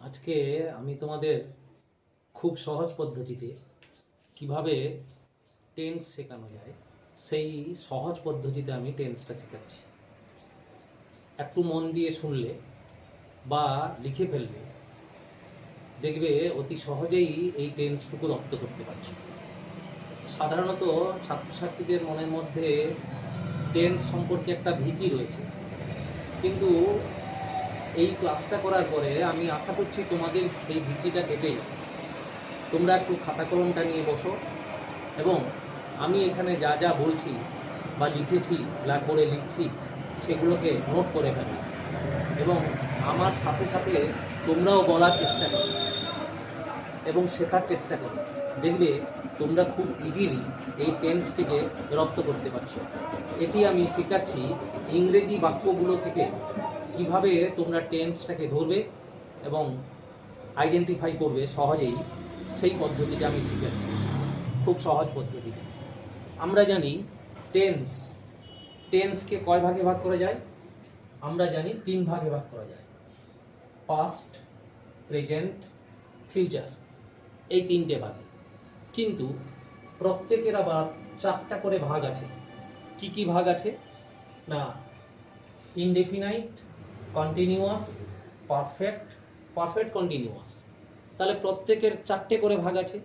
আজকে আমি তোমাদের খুব সহজ পদ্ধতিতে কিভাবে টেন্স শেখানো যায় সেই সহজ পদ্ধতিতে আমি টেন্সটা শেখাচ্ছি। একটু মন দিয়ে শুনলে বা লিখে ফেললে দেখবে অতি সহজেই এই টেন্সটুকু রপ্ত করতে পারছো। সাধারণত ছাত্রছাত্রীদের মনের মধ্যে টেন্স সম্পর্কে একটা ভীতি রয়েছে, কিন্তু এই ক্লাসটা করার পরে আমি আশা করছি তোমাদের সেই ভীতিটা কেটে যাবে। তোমরা একটু খাতা কলমটা নিয়ে বসো এবং আমি এখানে যা যা বলছি বা লিখেছি, ব্ল্যাকবোর্ডে লিখছি, সেগুলোকে নোট করে ফেলো এবং আমার সাথে সাথে তোমরাও বলার চেষ্টা করো এবং শেখার চেষ্টা করো। দেখবে তোমরা খুব ইজিলি এই টেন্সটিকে রপ্ত করতে পারছো। এটি আমি শেখাচ্ছি ইংরেজি বাক্যগুলো থেকে কিভাবে তোমরা টেন্সটাকে ধরবে এবং আইডেন্টিফাই করবে সহজেই, সেই পদ্ধতিটা আমি শেখাচ্ছি খুব সহজ পদ্ধতিতে। আমরা জানি টেন্সকে কয় ভাগে ভাগ করা যায়? আমরা জানি 3 ভাগে ভাগ করা যায়, পাস্ট, প্রেজেন্ট, ফিউচার, এই 3টে ভাগে। কিন্তু প্রত্যেকের আবার 4টা করে ভাগ আছে। কি কি ভাগ আছে না, indefinite, continuous, perfect, perfect continuous. তাহলে প্রত্যেকের 4টে করে ভাগ আছে।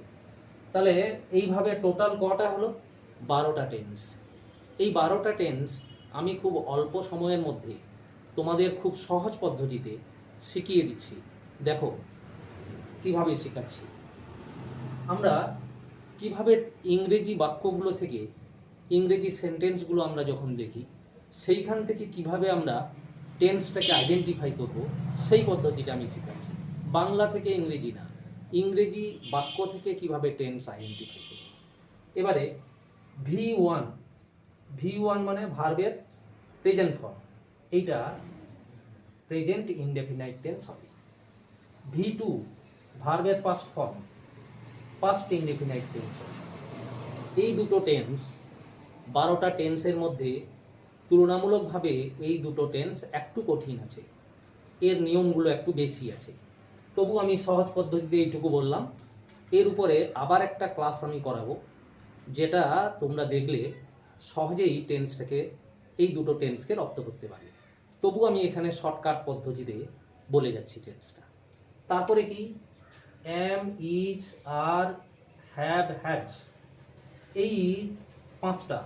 তাহলে এইভাবে টোটাল কটা হলো? 12টা টেন্স। এই 12টা টেন্স আমি খুব অল্প সময়ের মধ্যে তোমাদের খুব সহজ পদ্ধতিতে শিখিয়ে দিচ্ছি। দেখো কিভাবে শেখাচ্ছি। আমরা কিভাবে ইংরেজি বাক্যগুলো থেকে ইংরেজি সেন্টেন্সগুলো আমরা যখন দেখি, সেইখান থেকে কিভাবে আমরা টেন্সটাকে আইডেন্টিফাই করব, সেই পদ্ধতিটা আমি শেখাচ্ছি। বাংলা থেকে ইংরেজি না, ইংরেজি বাক্য থেকে কিভাবে টেন্স আইডেন্টিফাই করব। এবারে ভি ওয়ান মানে ভার্বের প্রেজেন্ট ফর্ম, এইটা প্রেজেন্ট ইনডেফিনাইট টেন্স হবে। ভি2 ভার্বের past form, past indefinite tense হবে। এই দুটো টেন্স 12টা টেন্সের মধ্যে তুলনামূলকভাবে এই দুটো টেন্স একটু কঠিন আছে, এর নিয়মগুলো একটু বেশি আছে। তবু আমি সহজ পদ্ধতিতে এইটুকু বললাম। এর উপরে আবার একটা ক্লাস আমি করাবো, যেটা তোমরা দেখলে সহজেই টেন্সটাকে, এই দুটো টেন্সকে রপ্ত করতে পারবে। তবু আমি এখানে শর্টকাট পদ্ধতিতে বলে যাচ্ছি টেন্সটা। তারপরে কি am, is, are, have, has, এই 5টা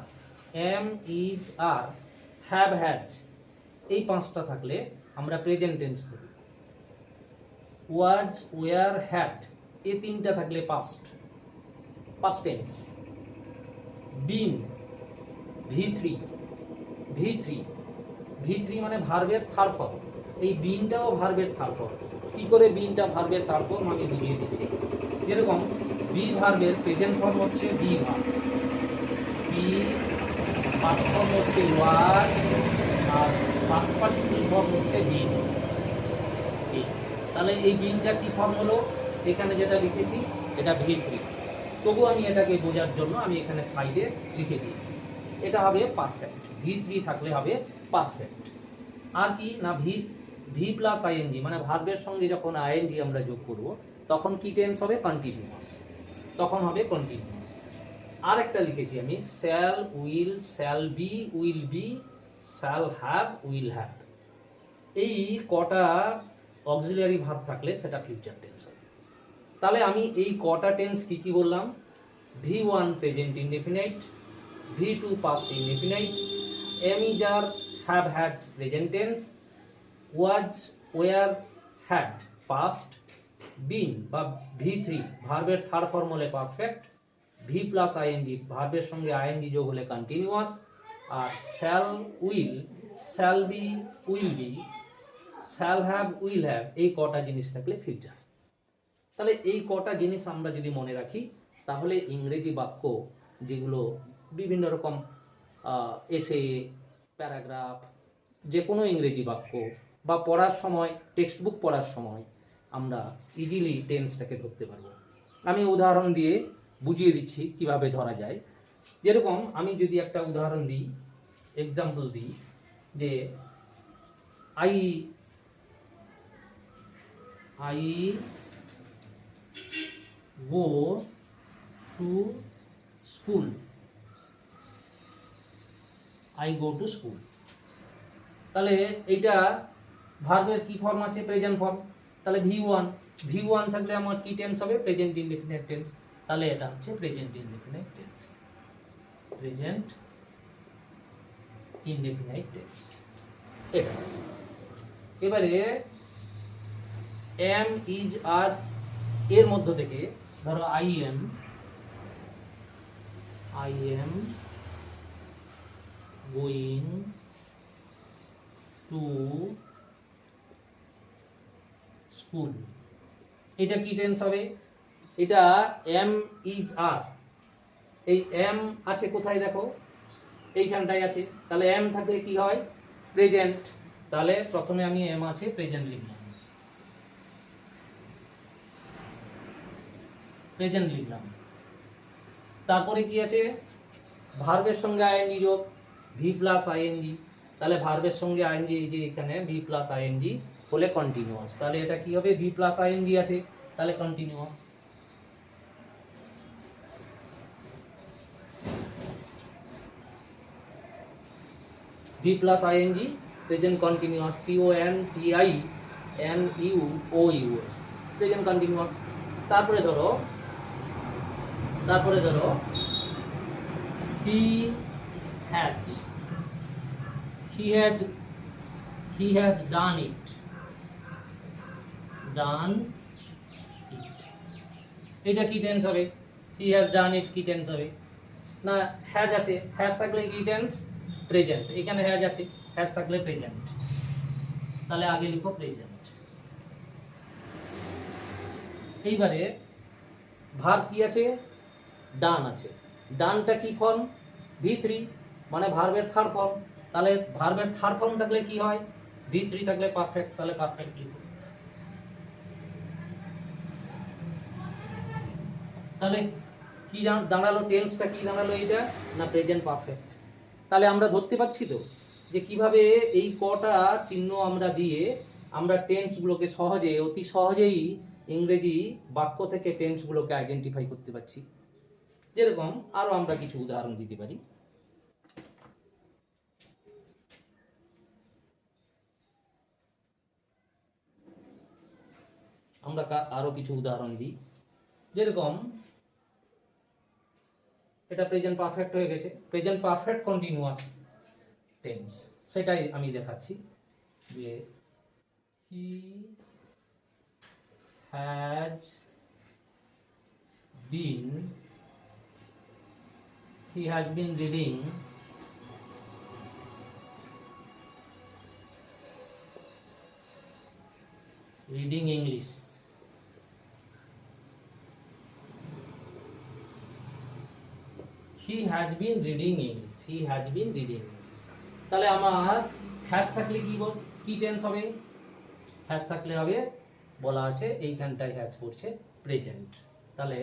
am, is, are, have, has, এই 5টা থাকলে আমরা প্রেজেন্ট টেন্স ধরি। ওয়াজ, ওয়ার, হ্যাড, এই 3টা থাকলে পাস্ট টেন্স। বিন, ভি3 মানে ভার্বের থার্ড ফর্ম। এই বিনটাও ভার্বের থার্ড ফর্ম। কি করে বিনটা ভার্বের থার্ড ফর্ম আমি বুঝিয়ে দিচ্ছি। যেরকম বি ভার্বের প্রেজেন্ট ফর্ম হচ্ছে be verb, be past form হচ্ছে ওয়াজ, আর পাস্ট পার্টিসিপল ফর্ম হচ্ছে বিন। তাহলে এই বিনটা কি ফর্ম হলো? এখানে যেটা লিখেছি এটা ভি3। তবু আমি এটাকে বোঝার জন্য আমি এখানে সাইডে লিখে দিয়েছি, এটা হবে পারফেক্ট। ভি3 থাকলে হবে পারফেক্ট। আর কি না, ভি প্লাস আইএনজি মানে ভার্বের সঙ্গে যখন আইএনজি আমরা যোগ করব, তখন কি টেন্স হবে? কন্টিনিউয়াস, তখন হবে কন্টিনিউয়াস। আর একটা লিখেছি আমি shall, will, shall be, will be, shall have, will have. এই কটা অক্সিলিয়ারি ভার্ব থাকলে সেটা ফিউচার টেন্স হবে। তাহলে আমি এই কটা টেন্স কি কি বললাম? V one present indefinite, V two past indefinite, am, is, are, have, has present tense, was, were, had past, been বা ভি3 ভার্বের থার্ড ফর্ম হলে পারফেক্ট, ভি প্লাস আইএনজি ভার্বের সঙ্গে আইএনজি যোগ হলে কন্টিনিউয়াস, আর shall, will, shall be, will be, shall have, will have, এই কটা জিনিস থাকলে ফিউচার। তাহলে এই কটা জিনিস আমরা যদি মনে রাখি, তাহলে ইংরেজি বাক্য যেগুলো বিভিন্ন রকম এসে, প্যারাগ্রাফ, যে কোনো ইংরেজি বাক্য বা পড়ার সময়, টেক্সট বুক পড়ার সময় আমরা ইজিলি টেন্সটাকে ধরতে পারবো। আমি উদাহরণ দিয়ে বুঝিয়ে দিচ্ছি কিভাবে ধরা যায়। যেরকম আমি যদি একটা উদাহরণ দিই, এক্সাম্পল দিই, যে I go to school, I go to school. তাহলে এইটা ভার্বের কি ফর্ম আছে? Present form. তাহলে ভি ওয়ান থাকলে আমার কি টেন্স হবে? Present indefinite tense. তাহলে এটা হচ্ছে present indefinite tense, present indefinite tense এটা। এবারে এম ইজ আর এর মধ্য থেকে ধরো I am going to school, এটা কি টেন্স হবে? এটা এম ইজ আর, এই এম আছে কোথায় দেখো? এইখানটায় আছে। তাহলে এম থাকলে কি হয়? প্রেজেন্ট। তাহলে প্রথমে আমি এম আছে প্রেজেন্ট লিখলাম, প্রেজেন্ট লিখলাম। তারপরে কি আছে? ভার্বের সঙ্গে আইএনজি যোগ, ভি প্লাস আইএনজি। তাহলে ভার্বের সঙ্গে আইএনজি, এই যে এখানে ভি প্লাস আইএনজি হলে কন্টিনিউয়াস। তাহলে এটা কি হবে? ভি প্লাস আইএনজি আছে, তাহলে continuous. V plus ING present continuous, CONTINUOUS, present continuous. তারপরে ধরো he has done it, এটা কি টেন্স হবে? he has done it কি টেন্স হবে? না, হ্যাজ আছে, হ্যাজ থাকলে কি টেন্স? প্রেজেন্ট। এখানে হ্যাজ আছে, হ্যাজ থাকলে প্রেজেন্ট। তাহলে আগে লিখো প্রেজেন্ট। এইবারে ভার্ব কি আছে? ডান আছে। ডানটা কি ফর্ম? V3, মানে ভার্বের থার্ড ফর্ম। তাহলে ভার্বের থার্ড ফর্ম থাকলে কি হয়? V3 থাকলে পারফেক্ট, তাহলে পারফেক্ট লিখো। তাহলে কি দাঁড়ালো? টেন্সটা কি দাঁড়ালো? এটা না প্রেজেন্ট পারফেক্ট। তাহলে আমরা ধরতে পারছি তো যে কিভাবে এই কটা চিহ্ন আমরা দিয়ে আমরা টেন্সগুলোকে সহজে, অতি সহজেই ইংরেজি বাক্য থেকে টেন্সগুলোকে আইডেন্টিফাই করতে পারছি। যেরকম আরো আমরা কিছু উদাহরণ দিতে পারি। আমরা আরো কিছু উদাহরণ দিই। যেরকম এটা প্রেজেন্ট পারফেক্ট হয়ে গেছে, প্রেজেন্ট পারফেক্ট কন্টিনিউয়াস টেন্স, সেটাই আমি দেখাচ্ছি। যে he has been reading English. He has been reading English. তাহলে আমার হ্যাজ থাকলে কি টেন্স হবে? হ্যাজ থাকলে হবে, বলা আছে এইখানটায় হ্যাজ করছে প্রেজেন্ট। তাহলে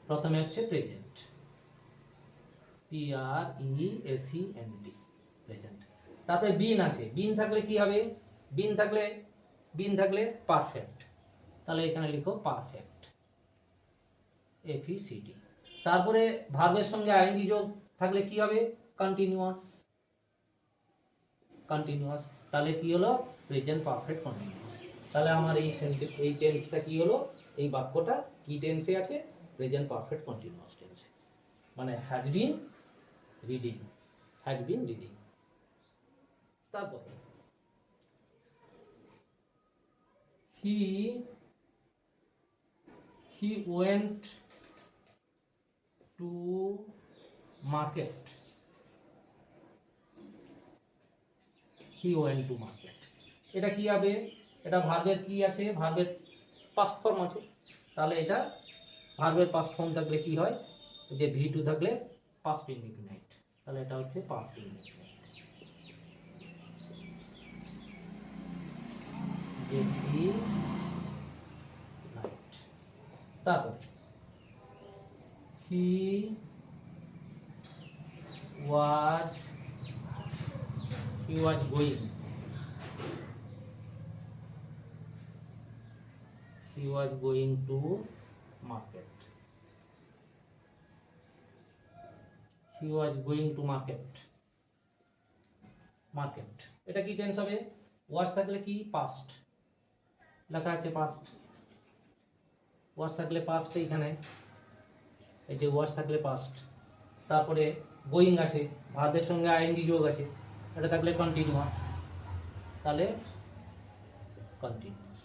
প্রথমে হচ্ছে প্রেজেন্ট, PRESENT, প্রেজেন্ট। তারপরে বিন আছে, বিন থাকলে কি হবে? বিন থাকলে পারফেক্ট। তাহলে এখানে লিখো পারফেক্ট, FECT। তারপরে ভার্বের সঙ্গে আইএনজি যোগ থাকলে কি হবে? কন্টিনিউয়াস। তাহলে কি হলো? Present perfect continuous. তাহলে আমার এই টেন্সটা কি হলো? এই বাক্যটা কি টেন্সে আছে? প্রেজেন্ট পারফেক্ট কন্টিনিউয়াস টেন্সে, মানে হ্যাজ বিন রিডিং। তারপরে he went to market, এটা কি হবে? এটা ভার্বের কি আছে? ভার্বের পাস্ট ফর্ম আছে। তাহলে এটা ভার্বের পাস্ট ফর্ম থাকলে কি হয়? যে V2 থাকলে পাস্ট ইনডিফিনাইট, তাহলে এটা হচ্ছে পাস্ট ইনডিফিনাইট। তারপরে he was going he was going to market, he was going to market, market. এটা কি টেন্স হবে? ওয়াজ থাকলে কি পাস্ট, লেখা আছে পাস্ট। ওয়াজ থাকলে পাস্ট, এইখানে এই যে ওয়াজ থাকলে পাস্ট, তারপরে গোয়িং আছে, ভার্বের সঙ্গে আইএনজি যোগ আছে, এটা থাকলে কন্টিনিউয়াস, তাহলে কন্টিনিউয়াস,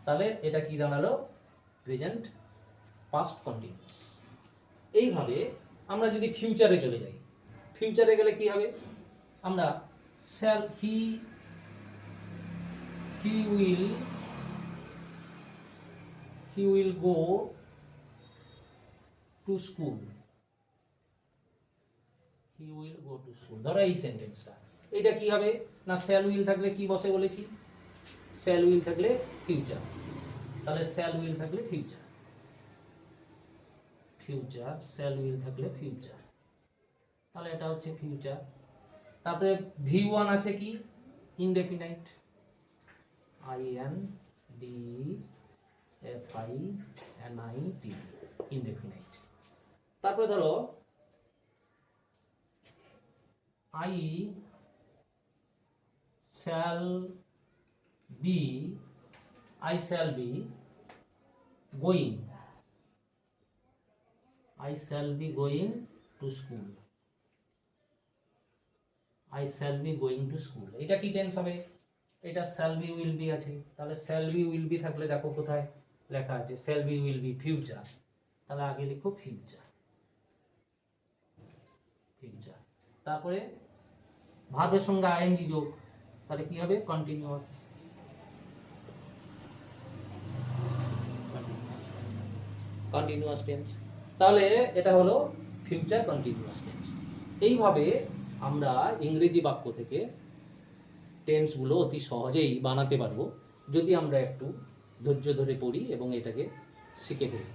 তাহলে এটা কি দাঁড়ালো? Present past continuous. এইভাবে আমরা যদি ফিউচারে চলে যাই, ফিউচারে গেলে কি হবে? আমরা shall, he will go to school, he will go to school. ধরো এই সেন্টেন্সটা, এটা কি হবে না? শ্যাল উইল থাকলে কি বসে বলেছি? শ্যাল উইল থাকলে ফিউচার, তাহলে শ্যাল উইল থাকলে ফিউচার, ফিউচার, শ্যাল উইল থাকলে ফিউচার, তাহলে এটা হচ্ছে ফিউচার। তারপরে V1 আছে কি? Indefinite, INDEFINIT, indefinite. তারপরে ধরো I shall be going, I shall be going to school, I shall be going to school। এটা কি টেন্স হবে? এটা shall be will be আছে, তাহলে shall be will be থাকলে দেখো কোথায় লেখা আছে? shall be will be future, তাহলে আগে লিখো ফিউচার, ফিউচার। তারপরে ভার্বের সঙ্গে আইএনজি যোগ, তাহলে কি হবে? Continuous, continuous tense. তাহলে এটা হলো ফিউচার কন্টিনিউয়াস টেন্স। এইভাবে আমরা ইংরেজি বাক্য থেকে টেন্সগুলো অতি সহজেই বানাতে পারবো যদি আমরা একটু ধৈর্য ধরে পড়ি এবং এটাকে শিখে ফেলি।